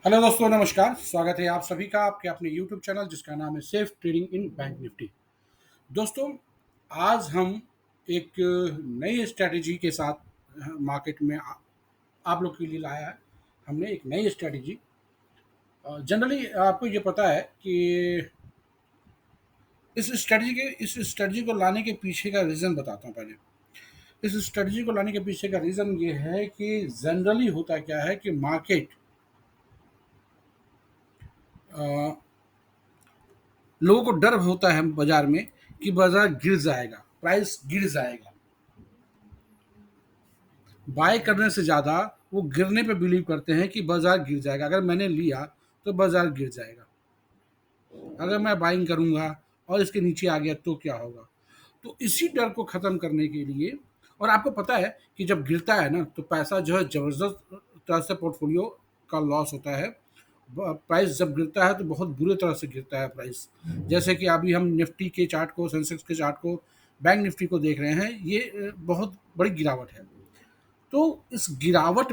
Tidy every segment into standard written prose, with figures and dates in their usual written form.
Hello दोस्तों, नमस्कार। स्वागत है आप सभी का आपके अपने यूट्यूब चैनल जिसका नाम है safe trading in bank Nifty. दोस्तों, आज हम एक नई स्ट्रैटेजी के साथ मार्केट में आप लोग के लिए लाया है। हमने एक नई स्ट्रैटेजी। जनरली आपको ये पता है कि इस स्ट्रैटेजी को लाने के पीछे का रीज़न बताता हूँ पहले। इस स्ट्रैटेजी को लाने के पीछे का रीज़न ये है कि जनरली होता क्या है कि मार्केट लोगों को डर होता है बाजार में कि बाजार गिर जाएगा, प्राइस गिर जाएगा। बाय करने से ज़्यादा वो गिरने पे बिलीव करते हैं कि बाजार गिर जाएगा। अगर मैंने लिया तो बाजार गिर जाएगा, अगर मैं बाइंग करूंगा और इसके नीचे आ गया तो क्या होगा। तो इसी डर को ख़त्म करने के लिए, और आपको पता है कि जब गिरता है ना तो पैसा जो है ज़बरदस्त तरह से पोर्टफोलियो का लॉस होता है। प्राइस जब गिरता है तो बहुत बुरे तरह से गिरता है प्राइस। जैसे कि अभी हम निफ्टी के चार्ट को, सेंसेक्स के चार्ट को, बैंक निफ्टी को देख रहे हैं, ये बहुत बड़ी गिरावट है। तो इस गिरावट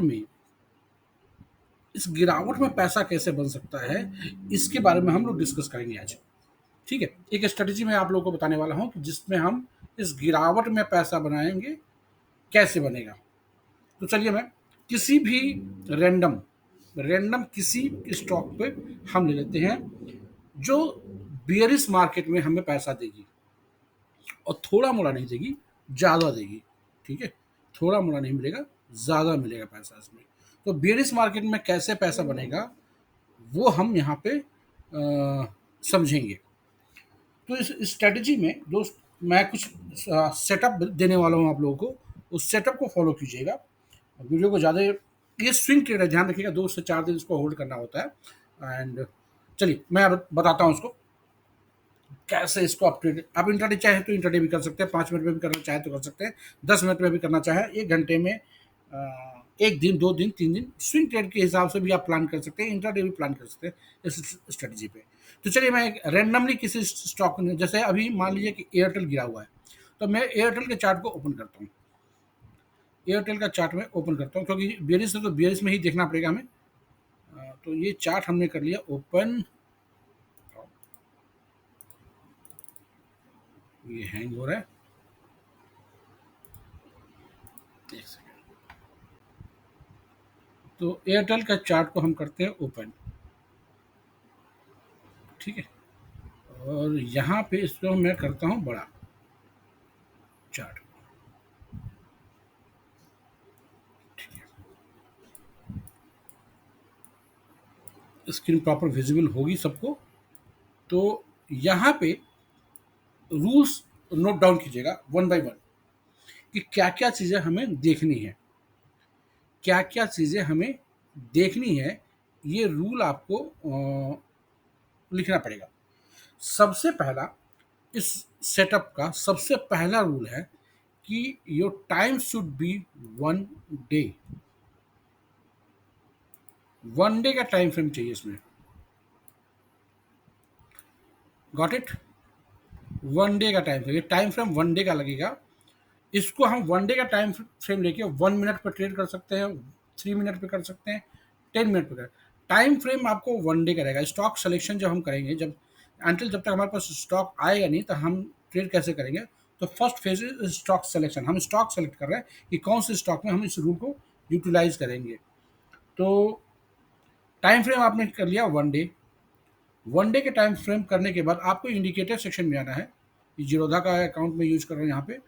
में पैसा कैसे बन सकता है, इसके बारे में हम लोग डिस्कस करेंगे आज। ठीक है, एक स्ट्रेटजी मैं आप लोगों को बताने वाला हूँ कि जिसमें हम इस गिरावट में पैसा बनाएंगे, कैसे बनेगा। तो चलिए, मैं किसी भी रैंडम रैंडम किसी स्टॉक पे हम ले लेते हैं जो बियरिश मार्केट में हमें पैसा देगी, और थोड़ा मोड़ा नहीं देगी, ज़्यादा देगी। ठीक है, थोड़ा मोड़ा नहीं मिलेगा, ज़्यादा मिलेगा पैसा इसमें। तो बियरिश मार्केट में कैसे पैसा बनेगा वो हम यहाँ पे समझेंगे। तो इस स्ट्रेटजी में दोस्त, मैं कुछ सेटअप देने वाला हूँ आप लोगों को। उस सेटअप को फॉलो कीजिएगा। वीडियो को ज़्यादा, ये स्विंग ट्रेड है, ध्यान रखिएगा, 2 से 4 दिन इसको होल्ड करना होता है। एंड चलिए मैं अब बताता हूँ उसको कैसे इसको आप ट्रेड, आप इंट्राडे चाहे तो इंट्राडे भी कर सकते हैं, 5 मिनट में भी करना चाहे तो कर सकते हैं, 10 मिनट में भी करना चाहे, 1 घंटे में, एक दिन, 2 दिन, 3 दिन, स्विंग ट्रेड के हिसाब से भी आप प्लान कर सकते हैं, इंट्राडे भी प्लान कर सकते हैं इस स्ट्रेटजी पे। तो चलिए, मैं एक रैंडमली किसी स्टॉक में, जैसे अभी मान लीजिए कि एयरटेल गिरा हुआ है, तो मैं एयरटेल के चार्ट को ओपन करता हूँ। एयरटेल का चार्ट में ओपन करता हूँ क्योंकि बियरिश है तो बियरिश में ही देखना पड़ेगा हमें। तो ये चार्ट हमने कर लिया ओपन। ये हैंग हो रहा है, एक सेकेंड। तो एयरटेल का चार्ट को हम करते हैं ओपन। ठीक है, और यहाँ पे इसको मैं करता हूँ बड़ा चार्ट। ठीक है, स्क्रीन प्रॉपर विजिबल होगी सबको। तो यहाँ पे रूल्स नोट डाउन कीजिएगा वन बाय वन कि क्या क्या चीज़ें हमें देखनी है, क्या क्या चीज़ें हमें देखनी है। ये रूल आपको लिखना पड़ेगा। सबसे पहला, इस सेटअप का सबसे पहला रूल है कि your time should be 1 day. 1 day का टाइम फ्रेम चाहिए इसमें। Got it? 1 डे का टाइम फ्रेम, ये टाइम फ्रेम 1 डे का लगेगा। इसको हम 1 डे का टाइम फ्रेम लेके 1 मिनट पर ट्रेड कर सकते हैं, 3 मिनट पे कर सकते हैं, 10 मिनट पे कर। टाइम फ्रेम आपको 1 डे का रहेगा। स्टॉक सिलेक्शन जब हम करेंगे, जब तक हमारे पास स्टॉक आएगा नहीं तो हम ट्रेड कैसे करेंगे। तो first phase is stock selection. हम स्टॉक सेलेक्ट कर रहे हैं कि कौन से स्टॉक में हम इस रूल को यूटिलाइज करेंगे। तो टाइम फ्रेम आपने कर लिया 1 डे। 1 डे के टाइम फ्रेम करने के बाद आपको इंडिकेटर सेक्शन में आना है। जीरोधा का अकाउंट में यूज कर रहे हैं यहाँ पे।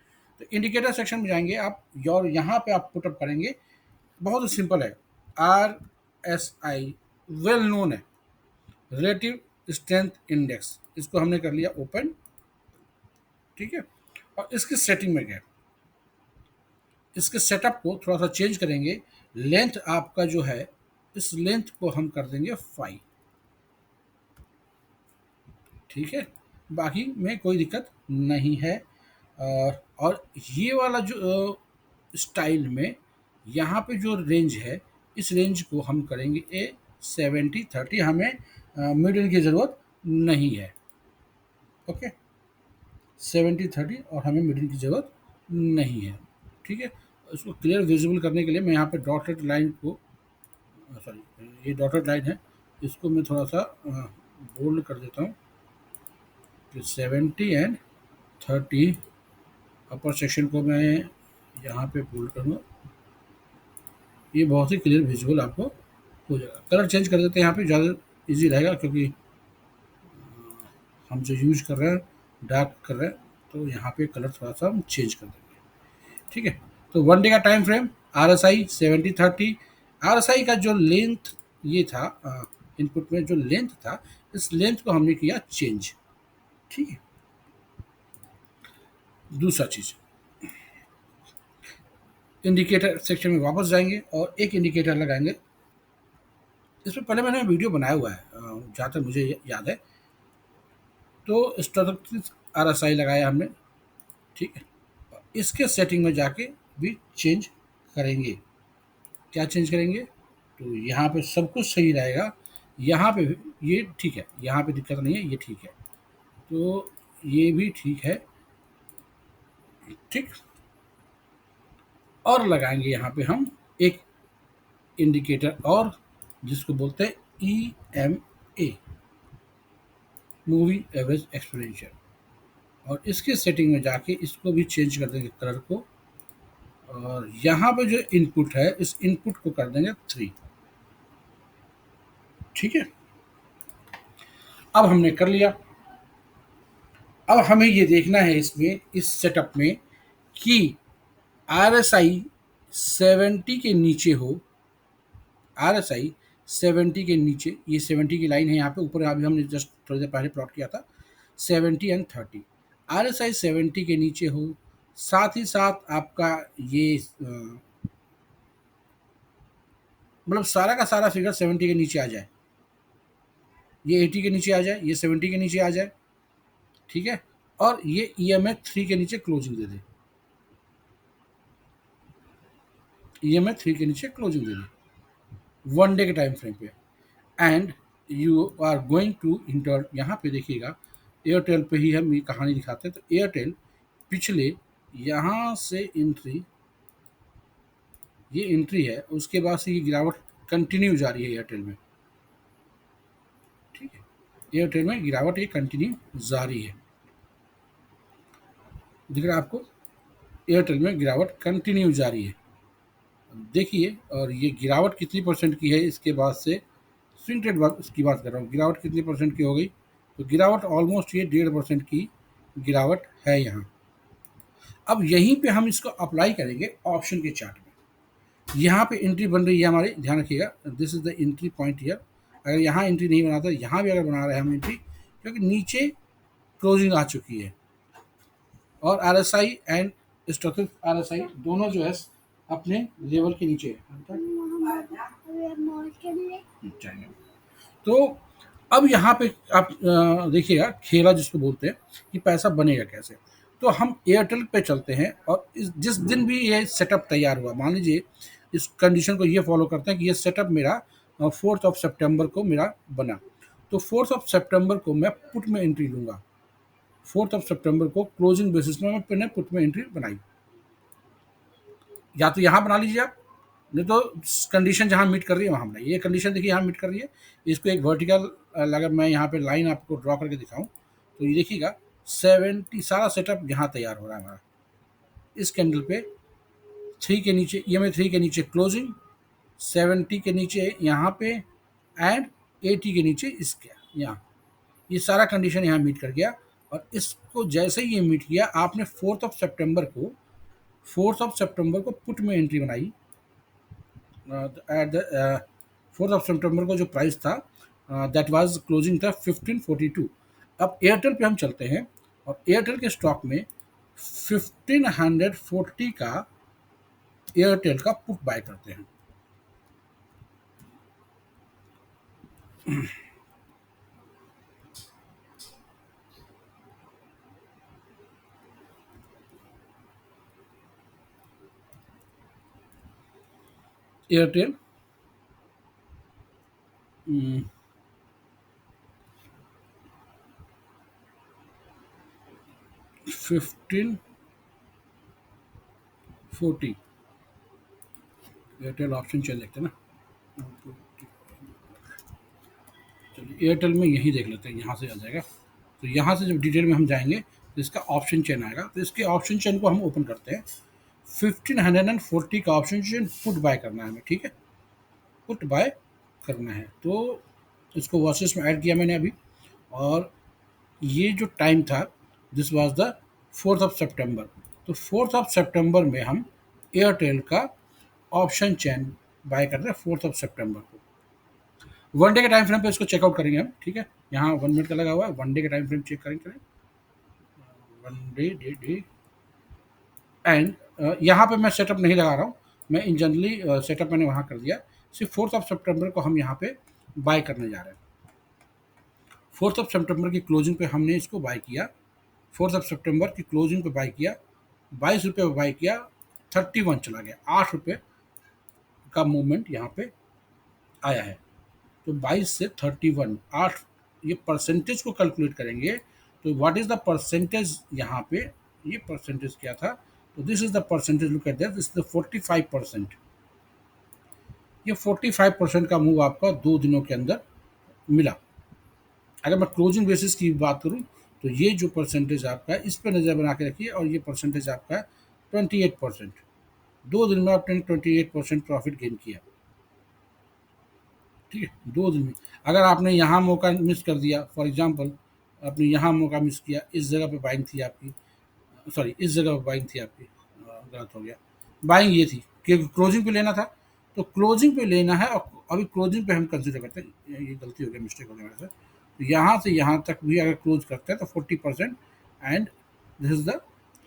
तो इंडिकेटर सेक्शन में जाएंगे आप, और यहाँ पे आप पुटअप करेंगे। बहुत सिंपल है, RSI, वेल नोन है, रिलेटिव स्ट्रेंथ इंडेक्स। इसको हमने कर लिया ओपन। ठीक है, और इसकी सेटिंग में गए, इसके सेटअप को थोड़ा सा चेंज करेंगे। लेंथ आपका जो है, इस लेंथ को हम कर देंगे 5। ठीक है, बाकी में कोई दिक्कत नहीं है। और ये वाला जो स्टाइल में यहाँ पे जो रेंज है, इस रेंज को हम करेंगे 70-30। हमें मिडिल की ज़रूरत नहीं है। ओके, 70-30, और हमें मिडिल की ज़रूरत नहीं है। ठीक है, उसको क्लियर विजिबल करने के लिए मैं यहाँ पे डॉटेड लाइन को, सॉरी, ये डॉटेड लाइन है, इसको मैं थोड़ा सा बोल्ड कर देता हूँ कि 70 एंड 30 अपर सेक्शन को मैं यहाँ पे बोल्ड करूँगा। ये बहुत ही क्लियर विजुअल आपको हो जाएगा। कलर चेंज कर देते हैं यहाँ पे, ज़्यादा इजी रहेगा, क्योंकि हम जो यूज कर रहे हैं डार्क कर रहे हैं, तो यहाँ पे कलर थोड़ा सा हम चेंज कर देंगे। ठीक है, तो 1 डे का टाइम फ्रेम, RSI 70-30। RSI का जो लेंथ ये था, इनपुट में जो लेंथ था, इस लेंथ को हमने किया चेंज। ठीक है, दूसरा चीज़, इंडिकेटर सेक्शन में वापस जाएंगे और एक इंडिकेटर लगाएंगे। इसमें पहले मैंने वीडियो बनाया हुआ है, जहाँ तक मुझे याद है। तो स्टैटिस्टिक्स RSI लगाया हमने। ठीक है, इसके सेटिंग में जाके भी चेंज करेंगे। क्या चेंज करेंगे? तो यहाँ पे सब कुछ सही रहेगा, यहाँ पे भी ये ठीक है, यहाँ पे दिक्कत नहीं है, ये ठीक है, तो ये भी ठीक है। ठीक, और लगाएंगे यहाँ पे हम एक इंडिकेटर और, जिसको बोलते हैं EMA, मूवी एवरेज एक्सपोनेंशियल। और इसके सेटिंग में जाके इसको भी चेंज कर देंगे कलर को, और यहाँ पे जो इनपुट है, इस इनपुट को कर देंगे 3। ठीक है, अब हमने कर लिया। अब हमें ये देखना है इसमें, इस सेटअप में, कि RSI 70 के नीचे हो। RSI 70 के नीचे, ये 70 की लाइन है यहाँ पे ऊपर, अभी हमने जस्ट थोड़ी देर पहले प्लॉट किया था। 70 एंड 30, RSI 70 के नीचे हो, साथ ही साथ आपका ये मतलब सारा का सारा फिगर 70 के नीचे आ जाए, ये 80 के नीचे आ जाए, ये 70 के नीचे आ जाए। ठीक है, और ये EMA 3 के नीचे क्लोजिंग दे दे, EMA 3 के नीचे क्लोजिंग दे दे 1 डे के टाइम फ्रेम पे। And you are going to enter, यहाँ पे देखिएगा, एयरटेल पे ही हम ये कहानी दिखाते हैं। तो एयरटेल पिछले यहाँ से एंट्री, ये एंट्री है, उसके बाद से ये गिरावट कंटिन्यू जारी है एयरटेल में। ठीक है, एयरटेल में गिरावट ये कंटिन्यू जारी है, दिख रहा है आपको? एयरटेल में गिरावट कंटिन्यू जारी है, देखिए। और ये गिरावट कितनी परसेंट की है इसके बाद से, स्विंग ट्रेड की बात कर रहा हूँ, गिरावट कितनी परसेंट की हो गई? तो गिरावट ऑलमोस्ट ये 1.5% की गिरावट है यहाँ। अब यहीं पे हम इसको अप्लाई करेंगे ऑप्शन के चार्ट में। यहाँ पे एंट्री बन रही है हमारी, ध्यान रखिएगा, this is the entry point here. अगर यहाँ एंट्री नहीं बनाता, यहाँ भी अगर बना रहे हैं हम एंट्री, क्योंकि नीचे क्लोजिंग आ चुकी है, और RSI एंड स्टॉकिक RSI दोनों जो है अपने लेवल के नीचे है। तो अब यहाँ पे आप देखिएगा, खेला जिसको बोलते हैं कि पैसा बनेगा कैसे। तो हम एयरटेल पे चलते हैं, और जिस दिन भी ये सेटअप तैयार हुआ, मान लीजिए इस कंडीशन को ये फॉलो करते हैं कि ये सेटअप मेरा 4 को मेरा बना, तो 4 को मैं पुट में एंट्री लूँगा। 4 को क्लोजिंग बेसिस में मैंने पुट में एंट्री बनाई, या तो यहाँ बना लीजिए आप, नहीं तो कंडीशन जहाँ मीट कर रही है वहाँ बनाइए। ये कंडीशन देखिए यहाँ मीट कर रही है, इसको एक वर्टिकल, अगर मैं यहाँ पे लाइन आपको ड्रॉ करके दिखाऊं, तो ये देखिएगा 70 सारा सेटअप यहाँ तैयार हो रहा है हमारा। इस कैंडल पे 3 के नीचे, EMA 3 के नीचे क्लोजिंग, 70 के नीचे यहाँ पे, एंड 80 के नीचे इसके यहाँ, ये सारा कंडीशन यहाँ मीट कर गया। और इसको जैसे ही ये मीट किया, आपने 4 को पुट में एंट्री बनाई। एट द 4 को जो प्राइस था, दैट वाज क्लोजिंग था 1542। अब एयरटेल पे हम चलते हैं, और एयरटेल के स्टॉक में 1540 का एयरटेल का पुट बाय करते हैं। एयरटेल 1540, एयरटेल ऑप्शन चल देखते हैं ना। एयरटेल में यही देख लेते हैं, यहाँ से आ जाएगा। तो यहाँ से जब डिटेल में हम जाएंगे तो इसका ऑप्शन चेन आएगा, तो इसके ऑप्शन चेन को हम ओपन करते हैं। 1540 का ऑप्शन चेन पुट बाय करना है हमें, ठीक है, पुट बाय करना है। तो इसको वॉचेस में ऐड किया मैंने अभी, और ये जो टाइम था this was the 4th of September. तो 4th ऑफ सितंबर में हम एयरटेल का ऑप्शन चेन बाय कर रहे हैं 4th ऑफ सितंबर को। वन डे के टाइम फ्रेम पे इसको चेकआउट करेंगे हम, ठीक है। यहाँ 1 मिनट का लगा हुआ है, वन डे का टाइम फ्रेम चेक करेंगे, one day day day and यहाँ पे मैं सेटअप नहीं लगा रहा हूँ, मैं इन जनरली सेटअप मैंने वहाँ कर दिया। सिर्फ 4th ऑफ सितंबर को हम यहाँ पे बाय करने जा रहे हैं। 4th ऑफ सितंबर की क्लोजिंग पे हमने इसको बाय किया, 4th ऑफ सितंबर की क्लोजिंग पे बाय किया, 22 रुपये पे बाय किया, 31 चला गया, 8 रुपये का मूवमेंट यहाँ पे आया है। तो 22 से 31, 8, ये परसेंटेज को कैलकुलेट करेंगे तो व्हाट इज द परसेंटेज यहाँ पे, ये परसेंटेज क्या था, तो this is the percentage, look at that, this is the 45%। ये 45% का मूव आपका 2 दिनों के अंदर मिला। अगर मैं क्लोजिंग बेसिस की बात करूं तो ये जो परसेंटेज आपका है इस पर नज़र बना के रखिए, और ये परसेंटेज आपका है 28%। 2 दिन में आपने 28% प्रॉफिट गेन किया, ठीक है, 2 दिन में। अगर आपने यहाँ मौका मिस कर दिया, फॉर एग्जांपल आपने यहाँ मौका मिस किया, इस जगह पे बाइंग थी आपकी, सॉरी इस जगह पे बाइंग थी आपकी, गलत हो गया, बाइंग ये थी कि क्लोजिंग पे लेना था, तो क्लोजिंग पे लेना है, और अभी क्लोजिंग पे हम कंसिडर करते हैं, ये गलती हो गई, मिस्टेक हो गया मेरे से। तो यहाँ से यहाँ तक भी अगर क्लोज करते हैं तो 40% एंड दिस इज द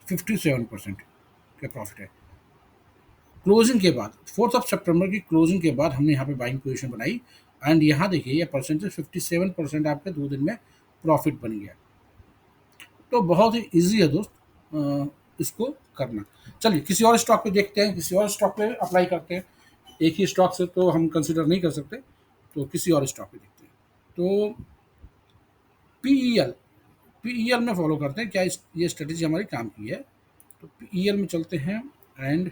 57% का प्रॉफिट है। क्लोजिंग के बाद 4th ऑफ सितंबर की क्लोजिंग के बाद हमने यहाँ पे बाइंग पोजीशन बनाई, एंड यहाँ देखिए ये परसेंटेज 57% आपके 2 दिन में प्रॉफिट बन गया। तो बहुत ही ईजी है दोस्त इसको करना। चलिए किसी और स्टॉक पे देखते हैं, किसी और स्टॉक पे अप्लाई करते हैं, एक ही स्टॉक से तो हम कंसिडर नहीं कर सकते, तो किसी और स्टॉक पे देखते हैं। तो पीईएल, पीईएल में फॉलो करते हैं, क्या ये स्ट्रेटेजी हमारी काम की है। तो पीईएल में चलते हैं, एंड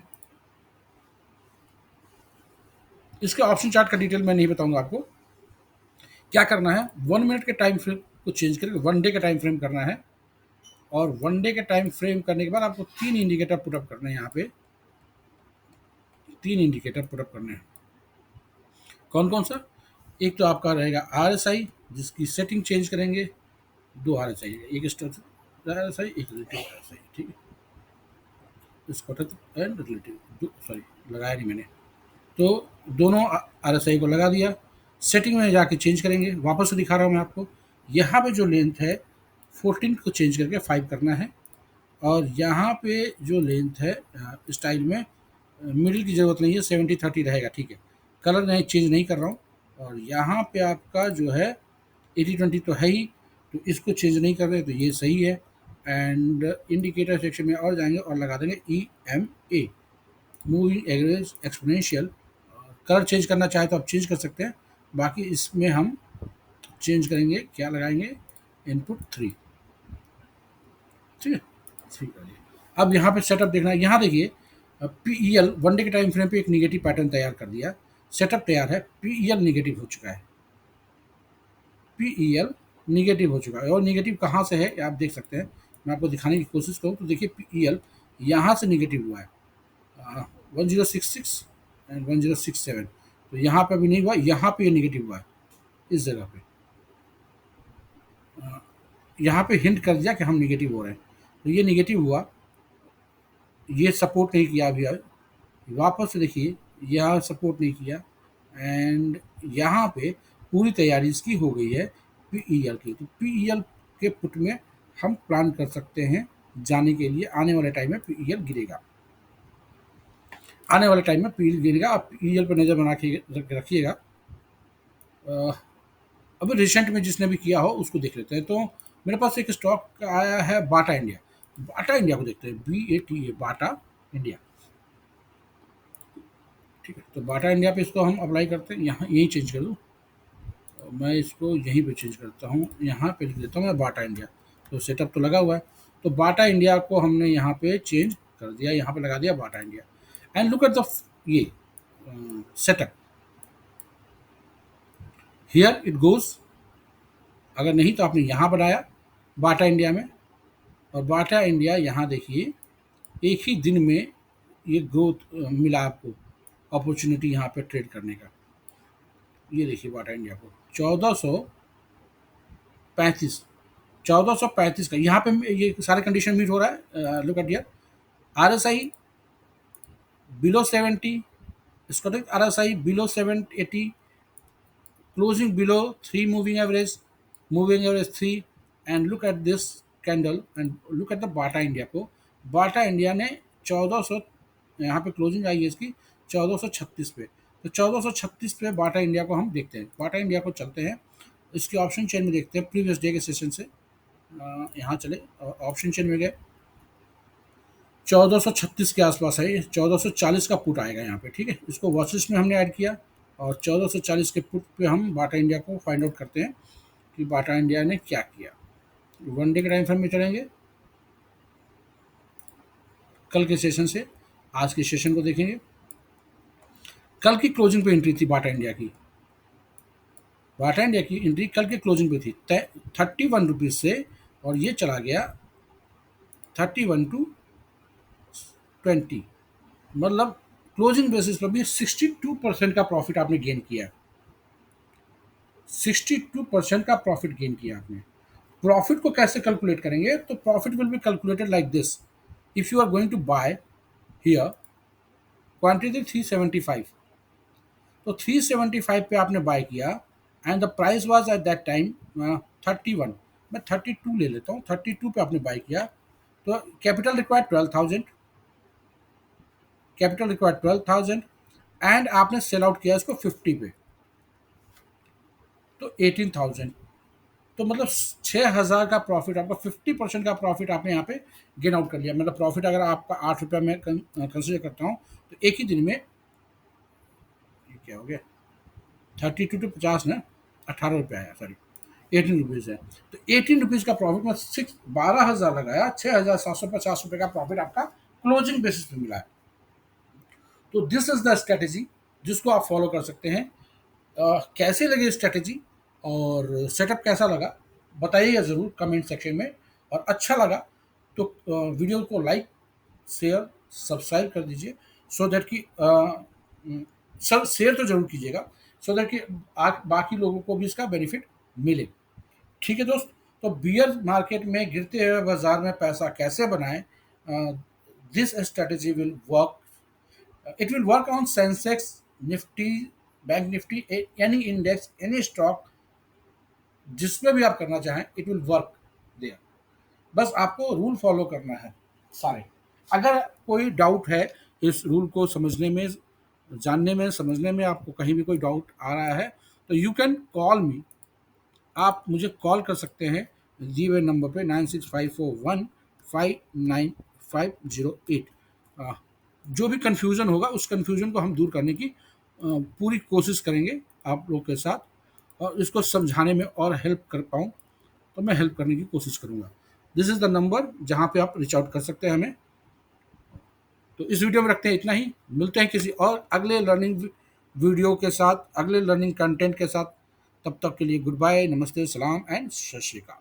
इसके ऑप्शन चार्ट का डिटेल मैं नहीं बताऊंगा आपको। क्या करना है, 1 मिनट के टाइम फ्रेम को चेंज करके 1 डे का टाइम फ्रेम करना है, और 1 डे के टाइम फ्रेम करने के बाद आपको 3 इंडिकेटर पुटअप करने हैं। यहाँ पे 3 इंडिकेटर पुटअप करने हैं। कौन कौन सा, एक तो आपका रहेगा आरएसआई जिसकी सेटिंग चेंज करेंगे, 2 आरएसआई, एक स्ट्रक्चर आरएसआई, एक रिलेटिव आरएसआई, ठीक है, इसको एंड रिलेटिव, सॉरी लगाया नहीं मैंने, तो दोनों आरएसआई को लगा दिया। सेटिंग में जाके चेंज करेंगे, वापस से दिखा रहा हूँ मैं आपको। यहाँ पे जो लेंथ है 14 को चेंज करके 5 करना है, और यहाँ पे जो लेंथ है स्टाइल में मिडिल की ज़रूरत नहीं है, 70-30 रहेगा, ठीक है, कलर नहीं चेंज नहीं कर रहा हूँ। और यहाँ पे आपका जो है 80-20 तो है ही, तो इसको चेंज नहीं कर रहे, तो ये सही है। एंड इंडिकेटर सेक्शन में और जाएंगे और लगा देंगे EMA, moving average exponential. Colour change करना चाहे तो आप चेंज कर सकते हैं, बाकी इसमें हम चेंज करेंगे, क्या लगाएंगे, इनपुट 3, ठीक है, 3 कर लिया। अब यहाँ पे सेटअप देखना है, यहाँ देखिए पीईएल 1 डे के टाइम फ्रेम पे एक निगेटिव पैटर्न तैयार कर दिया, सेटअप तैयार है, पीईएल निगेटिव हो चुका है, पीईएल निगेटिव हो चुका है। और निगेटिव कहाँ से है आप देख सकते हैं, मैं आपको दिखाने की कोशिश करूँ तो देखिए पीईएल यहाँ से निगेटिव हुआ है 1066 एंड 1067, तो यहाँ पे भी नहीं हुआ, यहाँ पे ये निगेटिव हुआ है, इस जगह पे यहाँ पे हिंट कर दिया कि हम निगेटिव हो रहे हैं, तो ये निगेटिव हुआ, ये सपोर्ट नहीं किया अभी, वापस से देखिए यहाँ सपोर्ट नहीं किया, एंड यहाँ पे पूरी तैयारी इसकी हो गई है पीईएल की। तो पीईएल के पुट में हम प्लान कर सकते हैं जाने के लिए, आने वाले टाइम में पीईएल गिरेगा, आने वाले टाइम में पीईएल गिरेगा, आप पीईएल पर नज़र बना के रखिएगा। अभी रिसेंट में जिसने भी किया हो उसको देख लेते हैं। तो मेरे पास एक स्टॉक आया है बाटा इंडिया, बाटा इंडिया को देखते हैं, BATA, बाटा इंडिया, ठीक है। तो बाटा इंडिया पे इसको हम अप्लाई करते हैं, यहाँ यही चेंज कर दूँ, मैं इसको यहीं पे चेंज करता हूँ, यहाँ पे लिख देता हूँ मैं बाटा इंडिया, तो सेटअप तो लगा हुआ है, तो बाटा इंडिया को हमने यहाँ पे चेंज कर दिया, यहाँ पे लगा दिया Bata India, and look at the ये सेटअप, हियर इट गोज अगर नहीं तो आपने यहाँ बनाया बाटा इंडिया में, और बाटा इंडिया यहाँ देखिए एक ही दिन में ये ग्रोथ मिला आपको, अपॉर्चुनिटी यहाँ पे ट्रेड करने का। ये देखिए बाटा इंडिया को 1435 का यहाँ पे ये सारे कंडीशन मीट हो रहा है। Look at here, RSI below 70, इसको देख RSI below 780, closing below 3 moving average 3, and look at this candle and look at the Bata India को। बाटा इंडिया ने 1400 यहाँ पे क्लोजिंग आई है इसकी 1436 पे, तो 1436 पे बाटा इंडिया को हम देखते हैं। बाटा इंडिया को चलते हैं, इसकी ऑप्शन चेन में देखते हैं प्रीवियस डे के सेशन से। यहाँ चले ऑप्शन चेन में गए, 1436 के आसपास है, 1440 का पुट आएगा यहाँ पे, ठीक है। इसको वॉच लिस्ट में हमने ऐड किया और 1440 के पुट पे हम बाटा इंडिया को फाइंड आउट करते हैं कि बाटा इंडिया ने क्या किया। वन डे के टाइम फ्रेम में चलेंगे, कल के सेशन से आज के सेशन को देखेंगे। कल की क्लोजिंग पे एंट्री थी बाटा इंडिया की, बाटा इंडिया की एंट्री कल के क्लोजिंग पे थी 31 रुपीज़ से, और ये चला गया 31 टू 20, मतलब क्लोजिंग बेसिस पर भी 62% का प्रॉफिट आपने गेन किया। 62% का प्रॉफिट गेन किया आपने। प्रॉफिट को कैसे कैलकुलेट करेंगे, तो profit will be calculated like this. If you are going to buy here quantity 375, तो 375 पे आपने बाय किया and the price was at that time 31, मैं 32 ले लेता हूँ, 32 पे आपने बाय किया, तो capital required 12,000, capital required 12,000 and आपने सेल आउट किया इसको 50 पे, तो 18,000, तो मतलब 6,000 का प्रॉफिट आपका, 50% का प्रॉफिट आपने यहाँ पे गेन आउट कर लिया। मतलब प्रॉफिट अगर आपका 8 रुपया में कंसिडर करता हूँ, तो एक ही दिन में ये क्या हो गया 32 टू 50 ना, 18 रुपया है, सॉरी 18 रुपीज़ है, तो 18 रुपीज़ का प्रॉफिट में 12,000 लगाया, 6,750 रुपये का प्रॉफिट आपका क्लोजिंग बेसिस पे मिला है। तो दिस इज द स्ट्रेटेजी जिसको आप फॉलो कर सकते हैं। कैसे लगे स्ट्रेटेजी और सेटअप कैसा लगा बताइएगा ज़रूर कमेंट सेक्शन में, और अच्छा लगा तो वीडियो को लाइक शेयर सब्सक्राइब कर दीजिए, सो दैट कि सर शेयर तो ज़रूर कीजिएगा, सो दैट कि बाकी लोगों को भी इसका बेनिफिट मिले। ठीक है दोस्त, तो बियर मार्केट में गिरते हुए बाजार में पैसा कैसे बनाएं, this strategy will work, it will work on Sensex, Nifty, Bank Nifty, any index, any stock, जिसमें भी आप करना चाहें इट विल वर्क देयर। बस आपको रूल फॉलो करना है सारे। अगर कोई डाउट है इस रूल को समझने में, जानने में, समझने में, आपको कहीं भी कोई डाउट आ रहा है, तो यू कैन कॉल मी, आप मुझे कॉल कर सकते हैं दिए हुए नंबर पे 9654159508। जो भी कन्फ्यूज़न होगा उस कन्फ्यूज़न को हम दूर करने की पूरी कोशिश करेंगे आप लोग के साथ, और इसको समझाने में और हेल्प कर पाऊँ तो मैं हेल्प करने की कोशिश करूँगा। दिस इज़ द नंबर जहाँ पे आप रीच आउट कर सकते हैं हमें। तो इस वीडियो में रखते हैं इतना ही, मिलते हैं किसी और अगले लर्निंग वीडियो के साथ, अगले लर्निंग कंटेंट के साथ। तब तक के लिए गुड बाय, नमस्ते, सलाम एंड सत श्री अकाल।